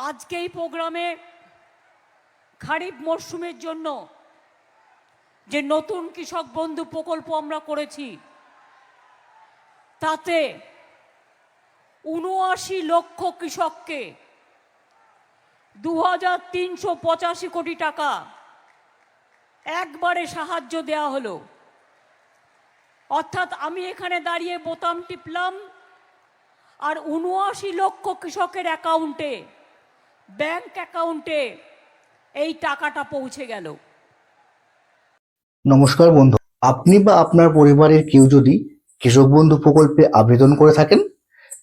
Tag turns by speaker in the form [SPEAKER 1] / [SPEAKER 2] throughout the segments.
[SPEAKER 1] আজকে এই প্রোগ্রামে খারিফ মরশুমের জন্য যে নতুন কৃষক বন্ধু প্রকল্প আমরা করেছি তাতে ৭৯ লক্ষ কৃষককে ২৩৮৫ কোটি টাকা একবারে সাহায্য দেওয়া হলো। অর্থাৎ আমি এখানে দাঁড়িয়ে বোতাম টিপলাম আর ৭৯ লক্ষ কৃষকের অ্যাকাউন্টে, ব্যাংক অ্যাকাউন্টে এই টাকাটা পৌঁছে গেল।
[SPEAKER 2] নমস্কার বন্ধু, আপনি বা আপনার পরিবারের কেউ যদি কৃষক বন্ধু প্রকল্পে আবেদন করে থাকেন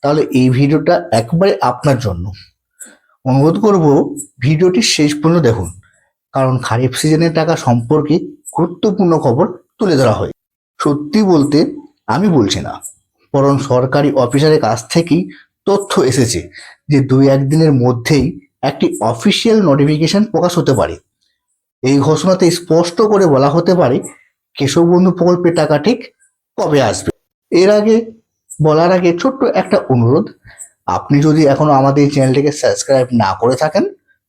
[SPEAKER 2] তাহলে এই ভিডিওটা একবারে আপনার জন্য। অনুরোধ করব ভিডিওটি শেষ পর্যন্ত দেখুন, কারণ খারিফ সিজনের টাকা সম্পর্কে গুরুত্বপূর্ণ খবর তুলে ধরা হয়। সত্যি বলতে আমি বলছি না, বরং সরকারি অফিসারের কাছ থেকেই তথ্য এসেছে যে ২-১ দিনের মধ্যেই একটি অফিসিয়াল নোটিফিকেশন প্রকাশ হতে পারে। এই ঘোষণাতে স্পষ্ট করে বলা হতে পারে কৃষক বন্ধু প্রকল্পের টাকা ঠিক কবে আসবে। বলার আগে ছোট্ট একটা অনুরোধ, আপনি যদি এখনো আমাদের এই চ্যানেলটিকে সাবস্ক্রাইব না করে থাকেন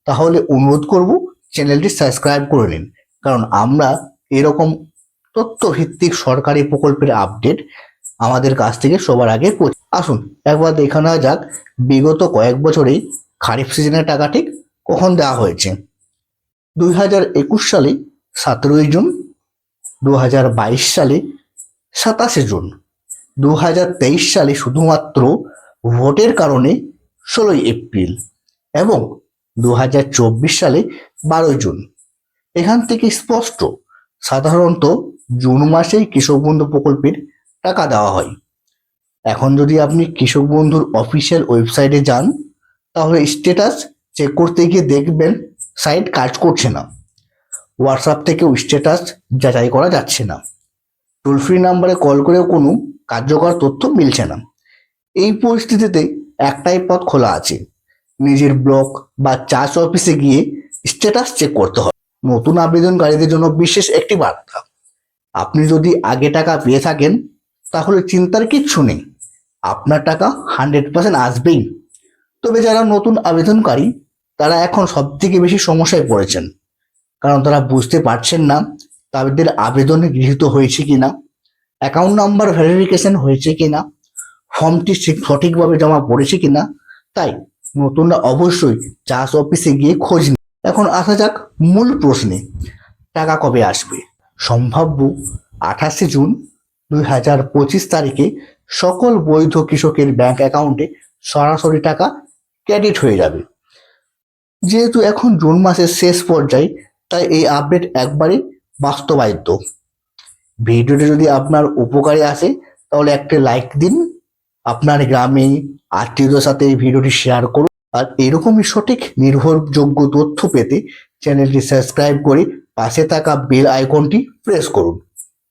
[SPEAKER 2] তাহলে অনুরোধ করব চ্যানেলটি সাবস্ক্রাইব করে নিন, কারণ আমরা এরকম তথ্যভিত্তিক সরকারি প্রকল্পের আপডেট আমাদের কাছ থেকে সবার আগে আসুন একবার দেখে নেওয়া যাক বিগত কয়েক বছরেই খারিফ সিজনের টাকা ঠিক কখন দেওয়া হয়েছে। ২০২১ সালে ১৭ জুন, ২০২২ সালে ২৭ জুন, ২০২৩ সালে শুধুমাত্র ভোটের কারণে ১৬ এপ্রিল এবং ২০২৪ সালে ১২ জুন। এখান থেকে স্পষ্ট সাধারণত জুন মাসেই কৃষক বন্ধু প্রকল্পের টাকা দেওয়া হয়। এখন যদি আপনি কৃষক বন্ধুর অফিসিয়াল ওয়েবসাইটে যান তাহলে স্ট্যাটাস চেক করতে গিয়ে দেখবেন সাইট কাজ করছে না, হোয়াটসঅ্যাপ থেকেও স্ট্যাটাস যাচাই করা যাচ্ছে না, টোল ফ্রি নাম্বারে কল করেও কোনো কার্যকর তথ্য মিলছে না। এই পরিস্থিতিতে একটাই পথ খোলা আছে, নিজের ব্লক বা চাষ অফিসে গিয়ে স্ট্যাটাস চেক করতে হবে। নতুন আবেদনকারীদের জন্য বিশেষ একটি বার্তা, আপনি যদি আগে টাকা পেয়ে থাকেন তাহলে চিন্তার কিচ্ছু নেই, আপনার টাকা 100% আসবেই। তবে যারা নতুন আবেদনকারী তারা এখন সব থেকে বেশি সমস্যায় পড়েছেন, কারণ তারা বুঝতে পারছেন না তাদের আবেদন গৃহীত হয়েছে কিনা, অ্যাকাউন্ট নাম্বার ভেরিফিকেশন হয়েছে কিনা, ফর্মটি সঠিকভাবে জমা পড়েছে কিনা। তাই নতুনরা অবশ্যই চাষ অফিসে গিয়ে খোঁজ নিন। এখন আসা যাক মূল প্রশ্নে, টাকা কবে আসবে? সম্ভাব্য ২৮ জুন ২০২৫ তারিখে সকল বৈধ কৃষকের ব্যাংক অ্যাকাউন্টে সরাসরি টাকা ক্রেডিট হয়ে যাবে। যেহেতু এখন জুন মাসের শেষ পর্যায়ে তাই এই আপডেট একবারে বাস্তবায়িত। ভিডিওটি যদি আপনার উপকারে আসে তাহলে একটা লাইক দিন, আপনার গ্রামে আত্মীয়দের সাথে এই ভিডিওটি শেয়ার করুন, আর এরকমই সঠিক নির্ভরযোগ্য তথ্য পেতে চ্যানেলটি সাবস্ক্রাইব করে পাশে থাকা বেল আইকনটি প্রেস করুন।